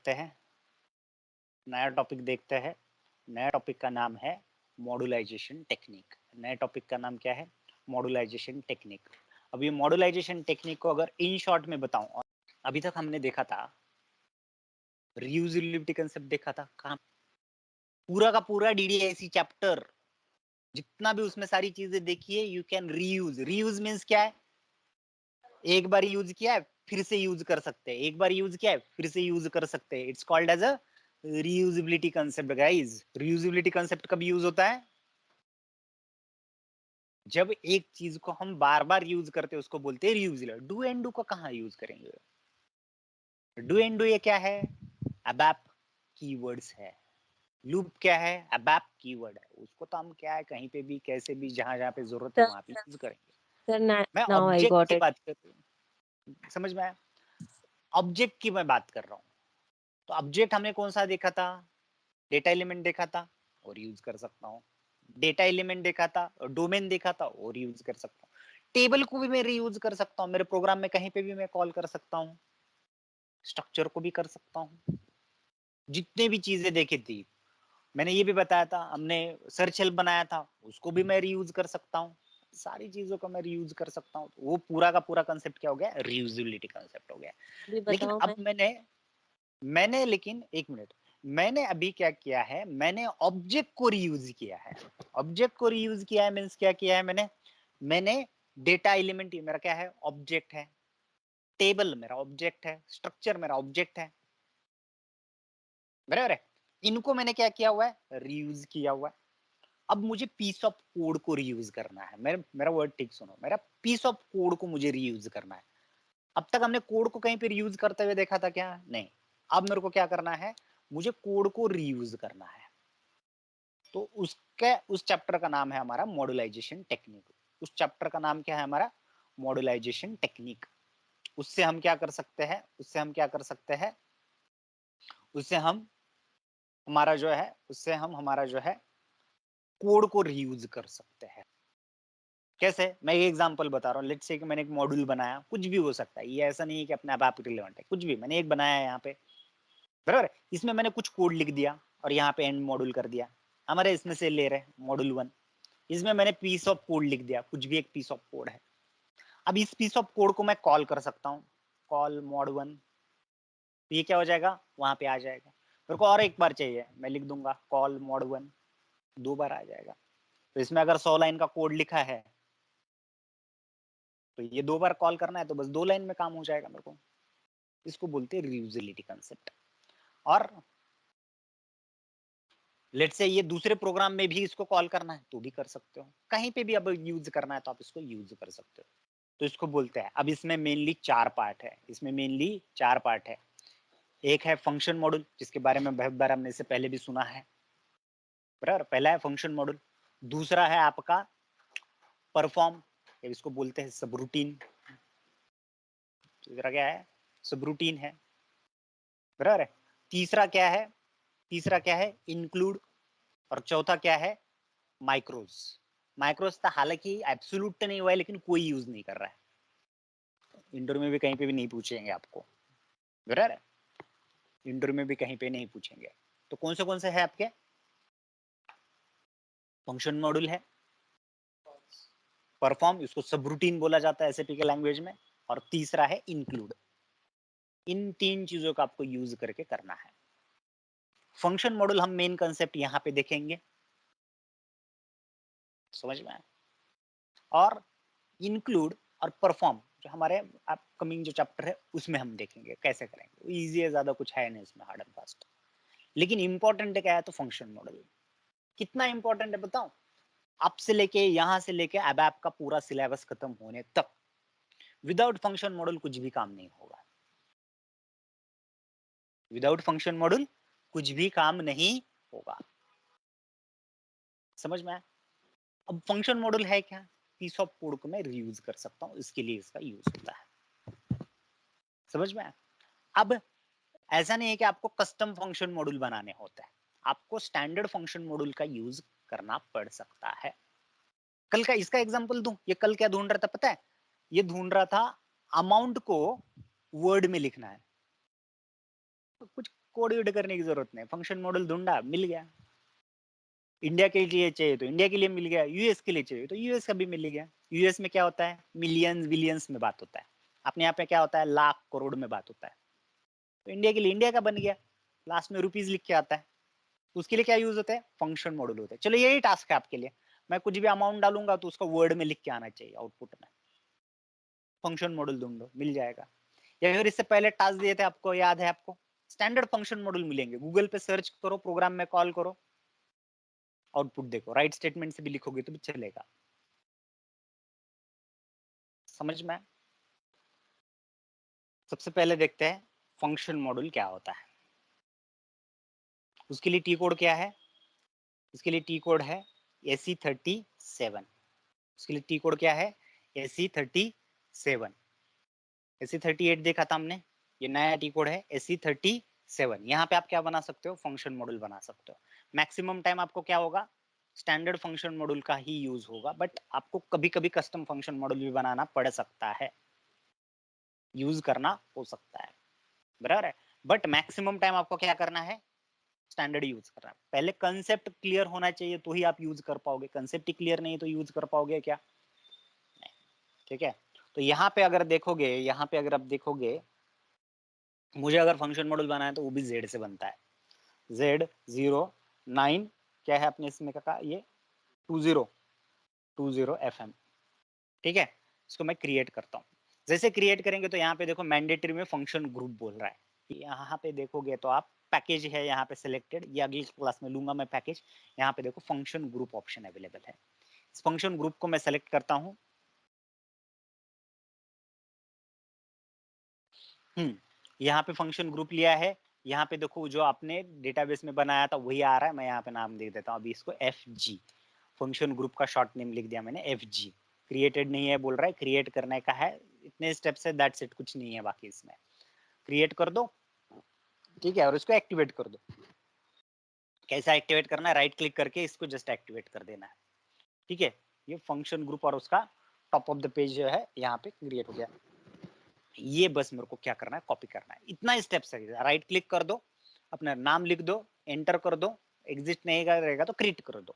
करते हैं, नया टॉपिक देखते हैं। नया टॉपिक का नाम है मॉड्यूलाइजेशन टेक्निक। नए टॉपिक का नाम क्या है? मॉड्यूलाइजेशन टेक्निक। अब ये मॉड्यूलाइजेशन टेक्निक को अगर इन शॉर्ट में बताऊं, अभी तक हमने देखा था रीयूजेबिलिटी कंसेप्ट देखा था। कहाँ? पूरा का पूरा डीडीआईसी चैप्टर, जितना भी उसमें सारी चीजें देखिए, you can reuse. Reuse means क्या है? एक बार यूज किया है फिर से यूज कर सकते हैं, एक बार यूज किया है फिर से यूज कर सकते हैं। It's called as a reusability concept guys. Reusability concept कब यूज होता है? जब एक चीज को हम बार बार यूज करते हैं, उसको बोलते हैं रीयूजेबल। डू एंड डू का कहाँ यूज करेंगे? डू एंड डू ये क्या है? अबैप कीवर्ड्स है। लूप क्या है? अबैप कीवर्ड है। उसको तो हम क्या है, कहीं पे भी कैसे भी जहां जहां पे जरूरत है Sir, वहां पे यूज करेंगे। sir, मैं now I ऑब्जेक्ट got की it. बात कर रही हूँ, समझ में आया? ऑब्जेक्ट की मैं बात कर रहा हूँ। तो ऑब्जेक्ट हमने कौन सा देखा था? डेटा एलिमेंट देखा था और यूज कर सकता हूँ। डेटा एलिमेंट देखा था और डोमेन देखा था और यूज कर सकता हूँ। टेबल को भी मैं रीयूज कर सकता हूँ, मेरे प्रोग्राम में कहीं पे भी मैं कॉल कर सकता हूँ। स्ट्रक्चर को भी कर सकता हूँ। जितने भी चीजें देखी थी, मैंने ये भी बताया था, हमने सर्च हेल्प बनाया था, उसको भी मैं रीयूज कर सकता हूँ। सारी चीजों को मैं रीयूज कर सकता हूँ। वो पूरा का पूरा कंसेप्ट क्या हो गया? रीयूजेबिलिटी कंसेप्ट हो गया। भी लेकिन बताओ अब मैं। मैंने लेकिन एक मिनट, मैंने अभी क्या किया है? मैंने ऑब्जेक्ट को रीयूज किया है। ऑब्जेक्ट को रीयूज किया है मीन्स क्या किया है मैंने? मैंने डेटा एलिमेंट मेरा क्या है? ऑब्जेक्ट है। टेबल मेरा ऑब्जेक्ट है। स्ट्रक्चर मेरा ऑब्जेक्ट है। बराबर है? इनको मैंने क्या किया हुआ है? रीयूज किया हुआ है। अब मुझे पीस ऑफ कोड को रीयूज करना है। मेरा वर्ड ठीक सुनो, मेरा पीस ऑफ कोड को मुझे रीयूज करना है। अब तक हमने कोड को कहीं पे रीयूज करते हुए देखा था क्या? नहीं। अब मेरे को क्या करना है? मुझे कोड को रीयूज करना है। तो उसके उस चैप्टर का नाम है हमारा मॉड्यूलाइजेशन टेक्निक। उस चैप्टर का नाम क्या है हमारा? मॉड्यूलाइजेशन टेक्निक। उससे हम क्या कर सकते हैं? उससे हम हमारा जो है कोड को रीयूज कर सकते हैं। कैसे? मैं एक एग्जांपल बता रहा हूँ। लेट्स से कि मैंने एक मॉड्यूल बनाया, कुछ भी हो सकता है, ये ऐसा नहीं है कि अपने आप रिलेवेंट है। कुछ भी मैंने एक बनाया है यहाँ पे, बराबर। इसमें मैंने कुछ कोड लिख दिया और यहाँ पे एंड मॉड्यूल कर दिया। हमारे इसमें से ले रहे मॉड्यूल 1, इसमें मैंने पीस ऑफ कोड लिख दिया, कुछ भी एक पीस ऑफ कोड है। अब इस पीस ऑफ कोड को मैं कॉल कर सकता हूँ, कॉल mod1। तो ये क्या हो जाएगा? वहां पे आ जाएगा। मेरे को और एक बार चाहिए, मैं लिख दूंगा कॉल mod1, 2 बार आ जाएगा। तो इसमें अगर 100 लाइन का कोड लिखा है तो ये 2 बार कॉल करना है, तो बस 2 लाइन में काम हो जाएगा मेरे को। इसको बोलते हैं रीयूजेबिलिटी कंसेप्ट। और लेट से ये दूसरे प्रोग्राम में भी इसको कॉल करना है तो भी कर सकते हो, कहीं पे भी अब यूज करना है तो आप इसको यूज कर सकते हो। तो इसको बोलते हैं, अब इसमें मेनली 4 पार्ट है। एक है फंक्शन मॉड्यूल, जिसके बारे में बहुत बार हमने इससे पहले भी सुना है, बराबर। पहला है फंक्शन मॉड्यूल। दूसरा है आपका परफॉर्म, इसको बोलते हैं सब रूटीन। तीसरा क्या है? सब रूटीन है, बराबर है। तीसरा क्या है? इंक्लूड। और चौथा क्या है? माइक्रोज। माइक्रोज था, हालांकि एब्सोल्यूट तो नहीं हुआ है, लेकिन कोई यूज नहीं कर रहा है। इंटरव्यू में भी कहीं पे भी नहीं पूछेंगे आपको, बराबर है। इंटरव्यू में भी कहीं पे नहीं पूछेंगे। तो कौन से है आपके? फंक्शन मॉड्यूल है, परफॉर्म, इसको सब रूटीन बोला जाता है एसएपी के लैंग्वेज में, और तीसरा है इंक्लूड। इन 3 चीजों का आपको यूज करके करना है। फंक्शन मॉड्यूल हम मेन कंसेप्ट यहाँ पे देखेंगे, समझ में आया? और इंक्लूड और परफॉर्म जो हमारे अपकमिंग जो चैप्टर है उसमें हम देखेंगे कैसे करेंगे। इजी है, ज्यादा कुछ है नहीं इसमें हार्ड एंड फास्ट। लेकिन इंपॉर्टेंट क्या है? तो फंक्शन मॉडल कितना इंपॉर्टेंट है बताओ। अब से लेके यहाँ से लेके अब आपका पूरा सिलेबस खत्म होने तक विदाउट फंक्शन मॉडल कुछ भी काम नहीं होगा। विदाउट फंक्शन मॉडल कुछ भी काम नहीं होगा, समझ में आया? अब फंक्शन मॉडल है क्या? पीस ऑफ कोड को मैं रीयूज कर सकता हूँ, इसके लिए इसका यूज होता है, समझ में आया? अब ऐसा नहीं है कि आपको कस्टम फंक्शन मॉड्यूल बनाने होते हैं, आपको स्टैंडर्ड फंक्शन मॉड्यूल का यूज करना पड़ सकता है। कल का इसका एग्जांपल दूं, ये कल क्या ढूंढ रहा था पता है? ये ढूंढ रहा था अमाउंट को वर्ड में लिखना है। तो कुछ कोड यूड करने की जरूरत नहीं, फंक्शन मॉडल ढूंढा मिल गया। इंडिया के लिए चाहिए तो इंडिया के लिए मिल गया, यूएस के लिए चाहिए तो यूएस का भी मिल गया। यूएस में क्या होता है, मिलियंस बिलियंस में बात होता है, अपने यहाँ पे क्या होता है, लाख करोड़ में बात होता है। तो इंडिया के लिए इंडिया का बन गया, लास्ट में रुपीज लिख के आता है। उसके लिए क्या यूज होता है, फंक्शन मॉडल होता है। चलो यही टास्क है आपके लिए, मैं कुछ भी अमाउंट डालूंगा तो उसका वर्ड में लिख के आना चाहिए आउटपुट में, फंक्शन मॉडल ढूंढो मिल जाएगा। या फिर इससे पहले टास्क दिए थे आपको, याद है आपको, स्टैंडर्ड फंक्शन मॉडल मिलेंगे, गूगल पे सर्च करो, प्रोग्राम में कॉल करो, आउटपुट देखो, राइट स्टेटमेंट से भी लिखोगे तो भी चलेगा। समझ में? सबसे पहले देखते हैं फंक्शन मॉडल क्या होता है। उसके लिए टी कोड क्या है, इसके लिए टी कोड है AC37। उसके लिए टी कोड क्या है, AC37। AC38 देखा था हमने, ये नया टी कोड है AC37। यहाँ पे आप क्या बना सकते हो, फंक्शन मॉडल बना सकते हो। मैक्सिमम टाइम आपको क्या होगा, स्टैंडर्ड फंक्शन मॉडल का ही यूज होगा, बट आपको कभी कभी कस्टम फंक्शन मॉडल भी बनाना पड़ सकता है, यूज करना हो सकता है, बराबर है। बट मैक्सिमम टाइम आपको क्या करना है, स्टैंडर्ड यूज करना है। पहले कंसेप्ट क्लियर होना चाहिए तो ही आप यूज कर पाओगे, कंसेप्ट ही क्लियर नहीं तो यूज कर पाओगे क्या, नहीं। ठीक है, तो यहाँ पे अगर देखोगे, यहाँ पे अगर आप देखोगे, मुझे अगर फंक्शन मॉडल बनाना है तो वो भी जेड से बनता है, Z09 क्या है अपने इसमें का, ये 20 ठीक है। इसको मैं क्रिएट करता हूँ। जैसे क्रिएट करेंगे तो यहाँ पे देखो मैंडेटरी में फंक्शन ग्रुप बोल रहा है, यहाँ पे देखोगे तो आप पैकेज है यहाँ पे सिलेक्टेड, ये अगली क्लास में लूंगा मैं पैकेज। यहाँ पे देखो फंक्शन ग्रुप ऑप्शन अवेलेबल है, इस फंक्शन ग्रुप को मैं सेलेक्ट करता हूँ। यहाँ पे फंक्शन ग्रुप लिया है, यहाँ पे देखो जो आपने डेटाबेस में बनाया था वही आ रहा है, मैं यहाँ पे नाम दे देता हूँ अभी इसको FG, फंक्शन ग्रुप का शॉर्ट नेम लिख दिया मैंने FG। क्रिएटेड नहीं है बोल रहा है, क्रिएट करने का है, इतने स्टेप्स है, दैट्स इट, कुछ नहीं है बाकी इसमें। क्रिएट कर दो, ठीक है, और इसको एक्टिवेट कर दो। कैसा एक्टिवेट करना है, राइट क्लिक करके इसको जस्ट एक्टिवेट कर देना है, ठीक है। ये फंक्शन ग्रुप और उसका टॉप ऑफ द पेज जो है यहाँ पे क्रिएट हो गया। ये बस मेरे को क्या करना है, कॉपी करना है, इतना स्टेप्स है। राइट क्लिक कर दो, अपना नाम लिख दो, एंटर कर दो, एग्जिस्ट नहीं रहेगा तो क्रिएट कर दो।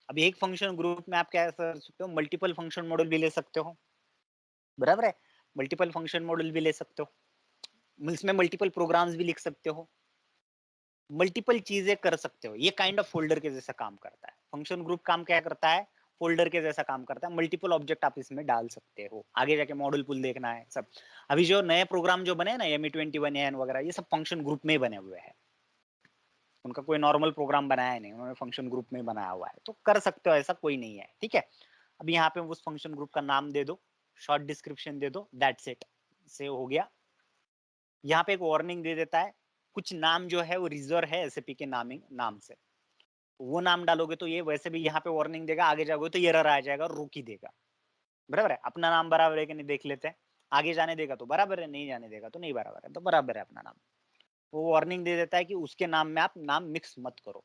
अब एक फंक्शन ग्रुप में आप क्या कर सकते हो, मल्टीपल फंक्शन मॉडल भी ले सकते हो, बराबर है, मल्टीपल फंक्शन मॉडल भी ले सकते हो, इसमें मल्टीपल प्रोग्राम्स भी लिख सकते हो, मल्टीपल चीजें कर सकते हो। ये काइंड ऑफ फोल्डर के जैसा काम करता है। फंक्शन ग्रुप काम क्या करता है, फोल्डर के जैसा काम करता है, मल्टीपल ऑब्जेक्ट आप इसमें डाल सकते हो। आगे जाके मॉडल पुल देखना है सब, अभी जो नए प्रोग्राम जो बने ना ME21 वगैरह, ये सब फंक्शन ग्रुप में बने हुए हैं, उनका कोई नॉर्मल प्रोग्राम बनाया नहीं, उन्होंने फंक्शन ग्रुप में बनाया हुआ है, तो कर सकते हो, ऐसा कोई नहीं है, ठीक है। अब यहाँ पे उस फंक्शन ग्रुप का नाम दे दो, शॉर्ट डिस्क्रिप्शन दे दो, दैट्स इट, से हो गया। यहाँ पे एक वार्निंग दे देता है, कुछ नाम जो है वो रिजर्व है SAP के नाम से, वो नाम डालोगे तो ये वैसे भी यहाँ पे वार्निंग देगा, आगे जाओगे तो एरर आ जाएगा और रोक ही देगा, बराबर है। अपना नाम बराबर है कि नहीं देख लेते हैं, आगे जाने देगा तो बराबर है, नहीं जाने देगा तो नहीं बराबर है, तो बराबर है अपना नाम। वो वार्निंग दे देता है कि उसके नाम में आप नाम मिक्स मत करो,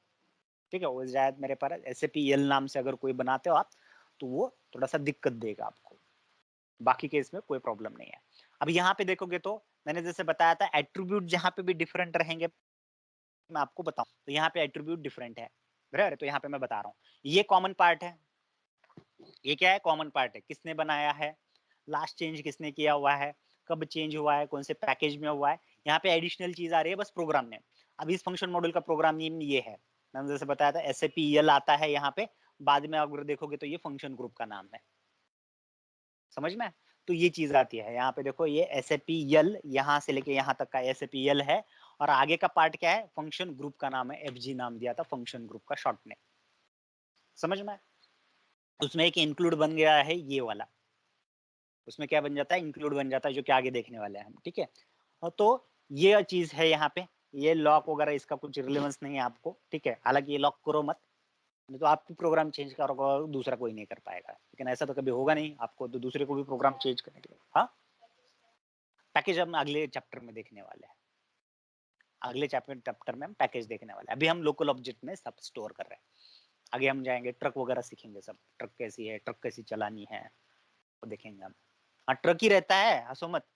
ठीक है। वो शायद मेरे पास SAP नाम से अगर कोई बनाते हो आप तो वो थोड़ा सा दिक्कत देगा आपको, बाकी के इसमें कोई प्रॉब्लम नहीं है। अब यहाँ पे देखोगे तो मैंने जैसे बताया था एट्रीब्यूट जहाँ पे भी डिफरेंट रहेंगे मैं आपको बताऊं, तो यहाँ पे एट्रीब्यूट डिफरेंट है, बराबर। तो यहाँ पे मैं बता रहा हूँ, ये कॉमन पार्ट है, ये क्या है, कॉमन पार्ट है, किसने बनाया है, लास्ट चेंज किसने किया हुआ है, कब चेंज हुआ है, कौन से पैकेज में हुआ है। यहाँ पे एडिशनल चीज आ रही है बस प्रोग्राम नेम। अब इस फंक्शन मॉडल का प्रोग्राम नेम ये है, मैंने जैसे बताया था SAP आता है यहाँ पे, बाद में अगर देखोगे तो ये फंक्शन ग्रुप का नाम है, समझ में। तो ये चीज आती है यहाँ पे, देखो ये SAP यहाँ से लेके यहाँ तक का SAP है, और आगे का पार्ट क्या है, फंक्शन ग्रुप का नाम है, FG नाम दिया था फंक्शन ग्रुप का शॉर्ट नेम, समझ में। उसमें एक इंक्लूड बन गया है ये वाला, उसमें क्या बन जाता है, इंक्लूड बन जाता है, जो कि आगे देखने वाले हैं हम, ठीक है। और तो ये चीज है यहाँ पे, ये लॉक वगैरह इसका कुछ रिलेवेंस नहीं है आपको, ठीक है। हालांकि ये लॉक करो मत, नहीं तो आप भी प्रोग्राम चेंज करोगे दूसरा कोई नहीं कर पाएगा, लेकिन ऐसा तो कभी होगा नहीं, आपको तो दूसरे को भी प्रोग्राम चेंज करने के लिए। हाँ, पैकेज हम अगले चैप्टर में देखने वाले हैं, अगले चैप्टर में हम पैकेज देखने वाले हैं। अभी हम लोकल ऑब्जेक्ट में सब स्टोर कर रहे हैं, आगे हम जाएंगे ट्रक वगैरह सीखेंगे, सब ट्रक कैसी है, ट्रक कैसी चलानी है वो देखेंगे हम। हाँ, ट्रक ही रहता है, हंसो मत,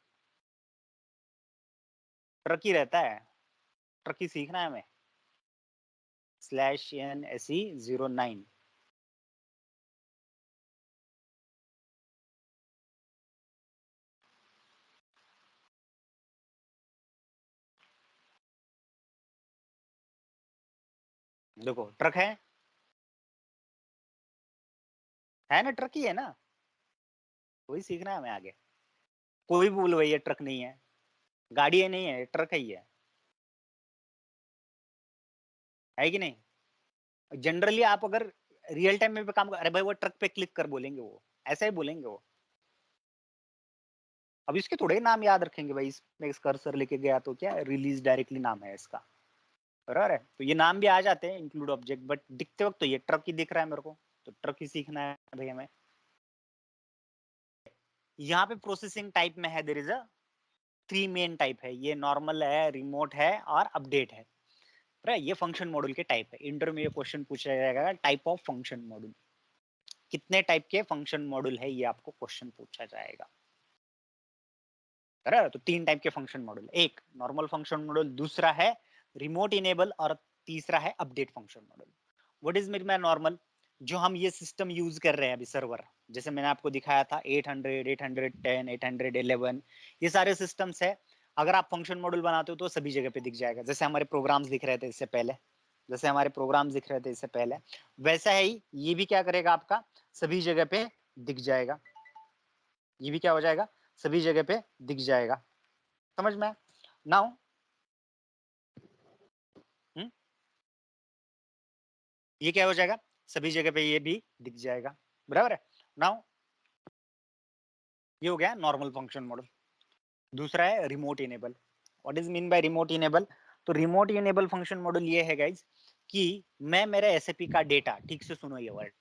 ट्रक ही रहता है। ट्रक ही सीखना है हमें। /NSE09 देखो ट्रक है ना, ट्रक ही है ना, वही सीखना है हमें आगे। कोई भी बोलो ये ट्रक नहीं है, गाड़ी है नहीं है, ट्रक ही है कि नहीं। जनरली आप अगर रियल टाइम में भी काम कर, अरे भाई वो ट्रक पे क्लिक कर बोलेंगे, वो ऐसा ही बोलेंगे वो। अब इसके थोड़े ही नाम याद रखेंगे भाई, इसमें कर्सर लेके गया तो क्या रिलीज डायरेक्टली नाम है इसका, बराबर है। तो ये नाम भी आ जाते हैं इंक्लूड ऑब्जेक्ट, बट दिखते वक्त तो ये ट्रक ही दिख रहा है मेरे को, तो ट्रक ही सीखना है भाई हमें। यहाँ पे प्रोसेसिंग टाइप में है, there is a 3 main type है, ये नॉर्मल है, रिमोट है और अपडेट है। ये फंक्शन मॉड्यूल के टाइप है। इंटर में ये क्वेश्चन पूछा जाएगा, टाइप ऑफ फंक्शन मॉड्यूल, कितने टाइप के फंक्शन मॉड्यूल है, ये आपको क्वेश्चन पूछा जाएगा। बराबर, तो 3 टाइप के फंक्शन मॉड्यूल, एक नॉर्मल फंक्शन मॉड्यूल, दूसरा है रिमोट इनेबल और तीसरा है update function module. What is mean by normal? जो हम ये सिस्टम यूज कर रहे हैं अभी सर्वर, जैसे मैंने आपको दिखाया था 800, 810, 811, ये सारे सिस्टम्स है। अगर आप फंक्शन मॉड्यूल बनाते हो तो सभी जगह पे दिख जाएगा, जैसे हमारे प्रोग्राम्स दिख रहे थे इससे पहले, जैसे हमारे प्रोग्राम्स दिख रहे थे इससे पहले, वैसा ही ये भी क्या करेगा, आपका सभी जगह पे दिख जाएगा। ये भी क्या हो जाएगा, सभी जगह पे दिख जाएगा। समझ में? नाउ ये क्या हो जाएगा, सभी जगह पे ये भी दिख जाएगा, बराबर है। नाउ ये हो गया नॉर्मल फंक्शन मॉडल। दूसरा है remote enable. What is mean by remote enable? तो रिमोट इनेबल फंक्शन मॉडल ये है गाइज कि मैं मेरे एसएपी का डेटा, ठीक से सुनो ये वर्ड,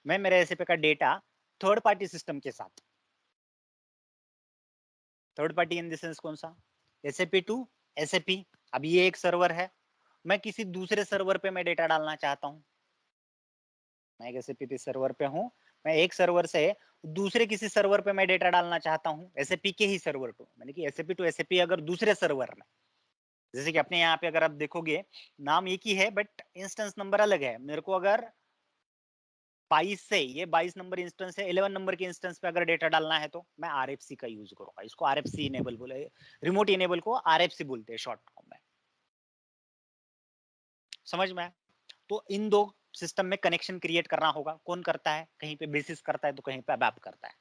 मैं मेरे एसएपी का डेटा थर्ड पार्टी सिस्टम के साथ, third party in the sense कौन सा, एसएपी टू एसएपी। अब ये एक सर्वर है, मैं किसी दूसरे सर्वर पे मैं डेटा डालना चाहता हूँ, मैं एक एसएपी सर्वर पे हूँ, मैं एक सर्वर से दूसरे किसी सर्वर पे मैं डेटा डालना चाहता हूँ, एसएपी के ही सर्वर टू, मैंने कि एसएपी टू एसएपी अगर दूसरे सर्वर में, जैसे कि अपने यहाँ पे अगर आप देखोगे नाम एक ही है बट इंस्टेंस नंबर अलग है, मेरे को अगर 22 से, ये 22 नंबर इंस्टेंस है, 11 नंबर के इंस्टेंस पे अगर डेटा डालना है तो मैं आरएफसी का यूज करूंगा, इसको आरएफसी इनेबल बोले, रिमोट इनेबल को आरएफसी बोलते हैं शॉर्ट फॉर्म में। समझ में? तो इन दो सिस्टम में कनेक्शन क्रिएट करना होगा, कौन करता है, कहीं पे बेसिस करता है तो कहीं पे अबैप करता है।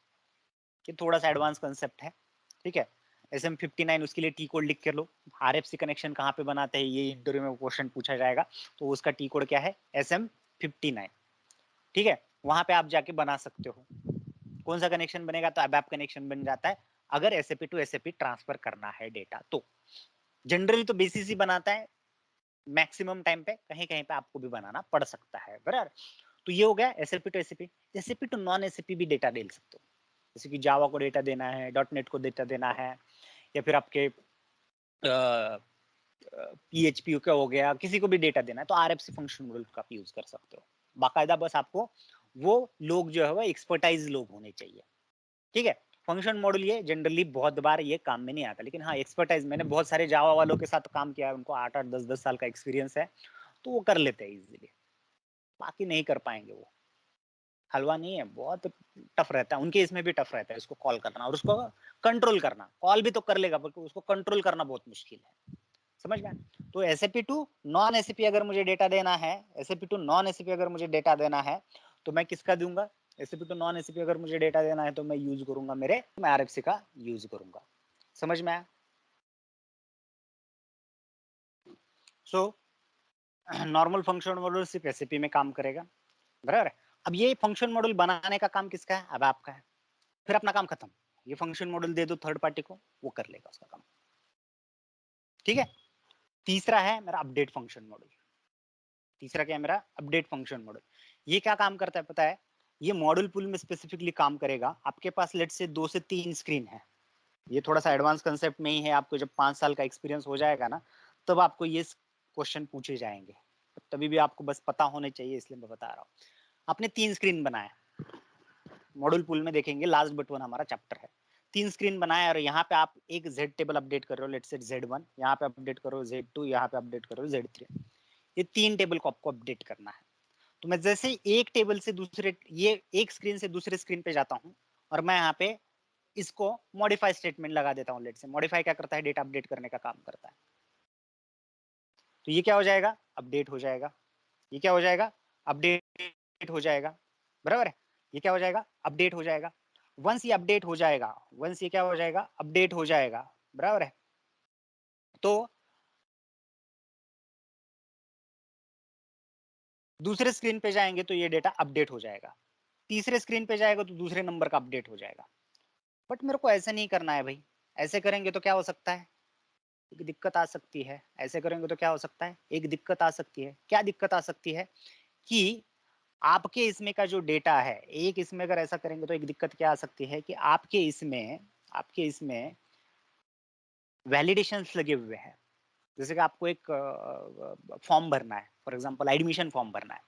ये थोड़ा सा एडवांस कंसेप्ट है, ठीक है। SM59 उसके लिए टी कोड लिख कर लो। आरएफसी कनेक्शन कहाँ पे बनाते हैं, ये इंटरव्यू में क्वेश्चन पूछा जाएगा, तो उसका टी कोड क्या है, SM59, ठीक है। वहां पे आप जाके बना सकते हो। कौन सा कनेक्शन बनेगा, तो अबैप कनेक्शन बन जाता है अगर एसएपी टू एसएपी ट्रांसफर करना है डेटा तो। जनरली तो बेसिस ही बनाता है, मैक्सिमम टाइम पे कहीं कहीं पे आपको भी बनाना पड़ सकता है, बराबर। तो ये हो गया SAP to SAP. SAP to non SAP भी डेटा दे सकते हो, जैसे कि जावा को डेटा देना है, .NET को डेटा देना है, या फिर आपके PHP का हो गया, किसी को भी डेटा देना है तो आरएफसी फंक्शन मॉडल का आप यूज कर सकते हो। बाकायदा बस आपको वो लोग जो है वो एक्सपर्टाइज लोग होने चाहिए, ठीक है। फंक्शन मॉडल ये जनरली बहुत बार ये काम में नहीं आता, लेकिन हाँ एक्सपर्टाइज, मैंने बहुत सारे जावा वालों के साथ काम किया है, उनको 8-8 10-10 साल का एक्सपीरियंस है, तो वो कर लेते हैं इजीली। बाकी नहीं कर पाएंगे, वो हलवा नहीं है, बहुत टफ रहता है उनके, इसमें भी टफ रहता है उसको कॉल करना और उसको कंट्रोल करना। कॉल भी तो कर लेगा बल्कि उसको कंट्रोल करना बहुत मुश्किल है। समझ में? तो एसएपी टू नॉन एसएपी अगर मुझे डेटा देना है, एसएपी टू नॉन एसएपी अगर मुझे डेटा देना है तो मैं किसका दूंगा, एसएपी टू नॉन एसएपी अगर मुझे डेटा देना है तो मैं यूज करूंगा मेरे, मैं आरएफसी का यूज करूंगा। समझ में आया? सो नॉर्मल फंक्शन मॉड्यूल सिर्फ एसएपी में काम करेगा, बराबर। अब ये फंक्शन मॉड्यूल बनाने का काम किसका है, अब आपका है। फिर अपना काम खत्म, ये फंक्शन मॉड्यूल दे दो थर्ड पार्टी को, वो कर लेगा उसका काम, ठीक है। तीसरा है मेरा अपडेट फंक्शन मॉड्यूल। तीसरा क्या है मेरा, अपडेट फंक्शन मॉडल। ये क्या काम करता है पता है, ये मॉडल पूल में स्पेसिफिकली काम करेगा। आपके पास लेट से 2 से 3 स्क्रीन है, ये थोड़ा सा एडवांस कंसेप्ट में ही है, आपको जब 5 साल का एक्सपीरियंस हो जाएगा ना तब आपको ये क्वेश्चन पूछे जाएंगे, तभी भी आपको बस पता होने चाहिए, इसलिए मैं बता रहा हूँ। आपने 3 स्क्रीन बनाया, मॉडल पूल में देखेंगे लास्ट बट वन हमारा चैप्टर है, 3 स्क्रीन बनाया और यहाँ पे आप एक Z टेबल अपडेट कर रहे हो, लेट्स से Z1, यहाँ पे अपडेट करो Z2, यहाँ पे अपडेट करो Z3। ये 3 टेबल को आपको अपडेट करना है। तो मैं जैसे एक टेबल से दूसरे, ये एक स्क्रीन से दूसरे स्क्रीन पे जाता हूँ और मैं यहाँ पे इसको मॉडिफाई स्टेटमेंट लगा देता हूँ। लेट्स से मॉडिफाई क्या करता है, डेटा अपडेट करने का काम करता है। तो ये क्या हो जाएगा, अपडेट हो जाएगा। ये क्या हो जाएगा, अपडेट हो जाएगा, बराबर है। ये क्या हो जाएगा, अपडेट हो जाएगा। वंस ये अपडेट हो जाएगा, वंस ये क्या हो जाएगा, अपडेट हो जाएगा, बराबर है। तो दूसरे स्क्रीन पे जाएंगे तो ये डेटा अपडेट हो जाएगा, तीसरे स्क्रीन पे जाएगा तो दूसरे नंबर का अपडेट हो जाएगा। बट मेरे को ऐसा नहीं करना है भाई। ऐसे करेंगे तो क्या हो सकता है, एक दिक्कत आ सकती है। ऐसे करेंगे तो क्या हो सकता है, एक दिक्कत आ सकती है। क्या दिक्कत आ सकती है कि आपके इसमें का जो डेटा है, एक इसमें अगर ऐसा करेंगे तो एक दिक्कत क्या आ सकती है कि आपके इसमें वैलिडेशंस लगे हुए हैं। जैसे कि आपको एक फॉर्म भरना है, फॉर एग्जांपल एडमिशन फॉर्म भरना है।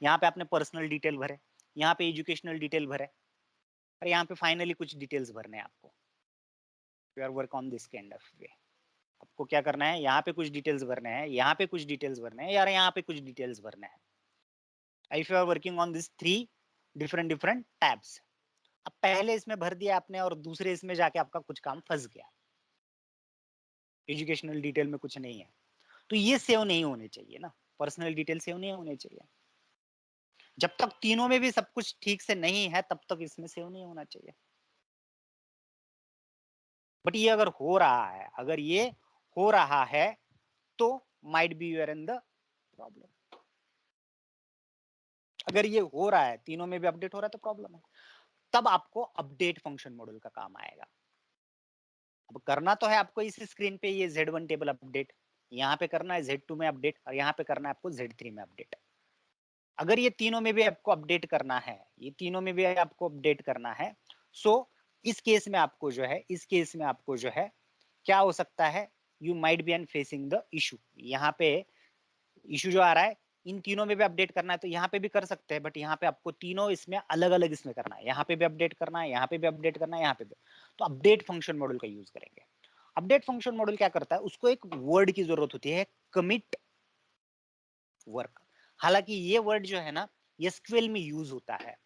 यहाँ पे आपने पर्सनल डिटेल भरे, यहाँ पे एजुकेशनल डिटेल भरे, और यहाँ पे फाइनली कुछ डिटेल्स भरने हैं आपको। You are work on this kind of way. आपको क्या करना है, यहाँ पे कुछ डिटेल्स भरने हैं, यहाँ पे कुछ डिटेल्स भरने हैं, यार यहाँ पे कुछ डिटेल्स भरने हैं। If you are working on this 3 different different tabs, अब पहले इसमें भर दिया आपने और दूसरे इसमें जाके आपका कुछ काम फंस गया, एजुकेशनल डिटेल में कुछ नहीं है, तो ये सेव नहीं होने चाहिए ना। पर्सनल डिटेल सेव नहीं होने चाहिए। जब तक तीनों में भी सब कुछ ठीक से नहीं है तब तक इसमें सेव नहीं होना चाहिए। बट ये अगर हो रहा है, अगर ये हो रहा है तो might be you're in the problem. अगर ये हो रहा है, तीनों में भी अपडेट हो रहा है तो प्रॉब्लम है। तब आपको अपडेट फंक्शन मॉड्यूल का काम आएगा। अब करना तो है आपको इस स्क्रीन पे ये Z1 टेबल अपडेट, यहाँ पे करना है Z2 में अपडेट, और यहाँ पे करना है आपको Z3 में अपडेट। अगर ये तीनों में भी आपको अपडेट करना है, ये तीनों में भी आपको अपडेट करना है, सो इस केस में आपको जो है, इस केस में आपको जो है क्या हो सकता है, you might be an facing the issue. यहाँ पे इशू जो आ रहा है, इन तीनों में भी अपडेट करना है तो यहाँ पे भी कर सकते हैं, बट यहाँ पे आपको तीनों इसमें अलग अलग इसमें करना है। यहाँ पे भी अपडेट करना है, यहाँ पे भी अपडेट करना है, यहाँ पे भी। तो अपडेट फंक्शन मॉड्यूल का यूज करेंगे। अपडेट फंक्शन मॉड्यूल क्या करता है, उसको एक वर्ड की जरूरत होती है, कमिट वर्क। हालांकि ये वर्ड जो है ना, ये SQL में यूज होता है।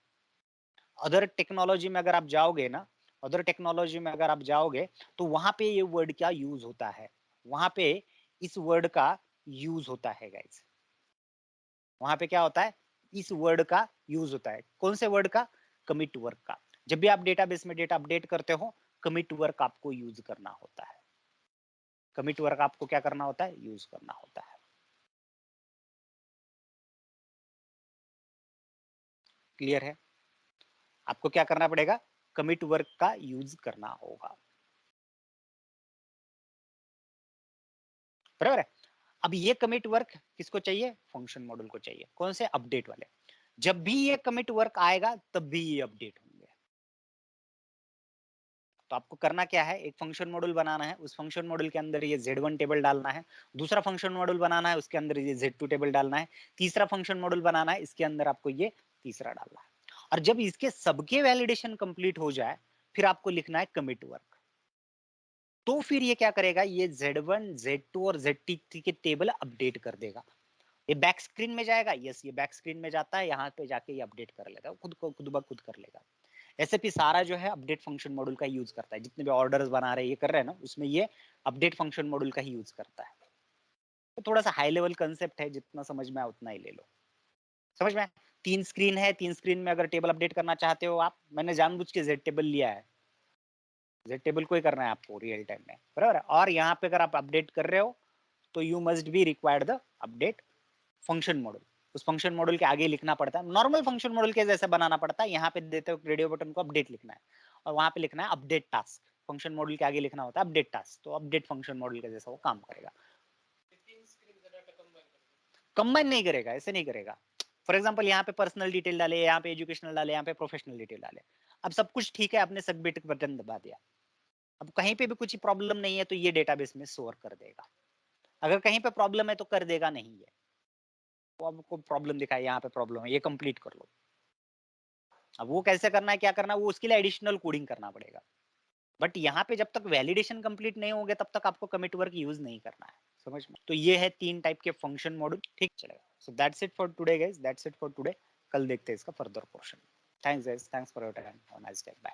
अदर टेक्नोलॉजी में अगर आप जाओगे ना, अदर टेक्नोलॉजी में अगर आप जाओगे तो वहां पे ये वर्ड क्या यूज होता है, वहां पे इस वर्ड का यूज होता है गाइस। वहां पे क्या होता है, इस वर्ड का यूज होता है। कौन से वर्ड का, कमिट वर्क का। जब भी आप डेटाबेस में डेटा अपडेट करते हो, कमिट वर्क आपको यूज करना होता है। कमिट वर्क आपको क्या करना होता है, यूज करना होता है। क्लियर है, आपको क्या करना पड़ेगा, कमिट वर्क का यूज करना होगा, बराबर है। अब ये कमिट वर्क किसको चाहिए, फंक्शन मॉड्यूल को चाहिए। कौन से, अपडेट वाले। जब भी ये कमिट वर्क आएगा तब भी ये अपडेट होंगे। तो आपको करना क्या है, एक फंक्शन मॉड्यूल बनाना है, उस फंक्शन मॉड्यूल के अंदर ये Z1 टेबल डालना है। दूसरा फंक्शन मॉड्यूल बनाना है, उसके अंदर ये Z2 टेबल डालना है। तीसरा फंक्शन मॉड्यूल बनाना है, इसके अंदर आपको ये तीसरा डालना है। और जब इसके सबके वैलिडेशन कंप्लीट हो जाए, फिर आपको लिखना है कमिट वर्क। तो फिर ये क्या करेगा, ये Z1 Z2 और Z3 के टेबल अपडेट कर देगा। ये बैक स्क्रीन में जाएगा, यस ये बैक स्क्रीन में जाता है, यहाँ पे जाके ये अपडेट कर लेगा, खुद को खुद ब खुद कर लेगा। SAP सारा जो है अपडेट फंक्शन मॉड्यूल का यूज करता है। जितने भी ऑर्डर्स बना रहे हैं, ये कर रहे हैं ना, उसमें ये अपडेट फंक्शन मॉड्यूल का ही यूज करता है। तो थोड़ा सा हाई लेवल कंसेप्ट है, जितना समझ में आए उतना ही ले लो। समझ में आए? 3 स्क्रीन है, 3 स्क्रीन में अगर टेबल अपडेट करना चाहते हो आप, मैंने जानबूझ के Z टेबल लिया है, Z टेबल को ही करना है आपको रियल टाइम में, बराबर है। और यहाँ पे अगर आप अपडेट कर रहे हो तो you must be required the update function module. उस फंक्शन मॉड्यूल के आगे लिखना पड़ता है, नॉर्मल फंक्शन मॉड्यूल के जैसे बनाना पड़ता है। यहाँ पे देते हो रेडियो बटन को अपडेट लिखना है, और वहां पे लिखना है अपडेट टास्क। फंक्शन मॉड्यूल के आगे लिखना होता है अपडेट टास्क, तो अपडेट फंक्शन मॉड्यूल के जैसा वो काम करेगा। कंबाइन नहीं करेगा, ऐसे नहीं करेगा। फॉर एग्जाम्पल यहाँ पे पर्सनल डिटेल डाले, यहाँ पे एजुकेशनल डाले, यहाँ पे प्रोफेशनल डिटेल डाले। अब सब कुछ ठीक है, आपने सबमिट बटन दबा दिया। अब कहीं पे भी कुछ प्रॉब्लम नहीं है तो ये डेटाबेस में स्टोर कर देगा। अगर कहीं पे प्रॉब्लम है तो कर देगा नहीं है। वो आपको प्रॉब्लम दिखाए, यहाँ पे प्रॉब्लम है, ये कंप्लीट कर लो। अब वो कैसे करना है, क्या करना है, वो उसके लिए एडिशनल कोडिंग करना पड़ेगा। बट यहाँ पे जब तक वैलिडेशन कंप्लीट नहीं हो गया तब तक आपको कमिट वर्क यूज नहीं करना है, समझ में? तो ये है 3 टाइप के फंक्शन मॉड्यूल, ठीक चलेगा। So that's it for today guys, that's it for today. कल देखते हैं इसका further portion. Thanks guys, thanks for your time, have a nice day, bye.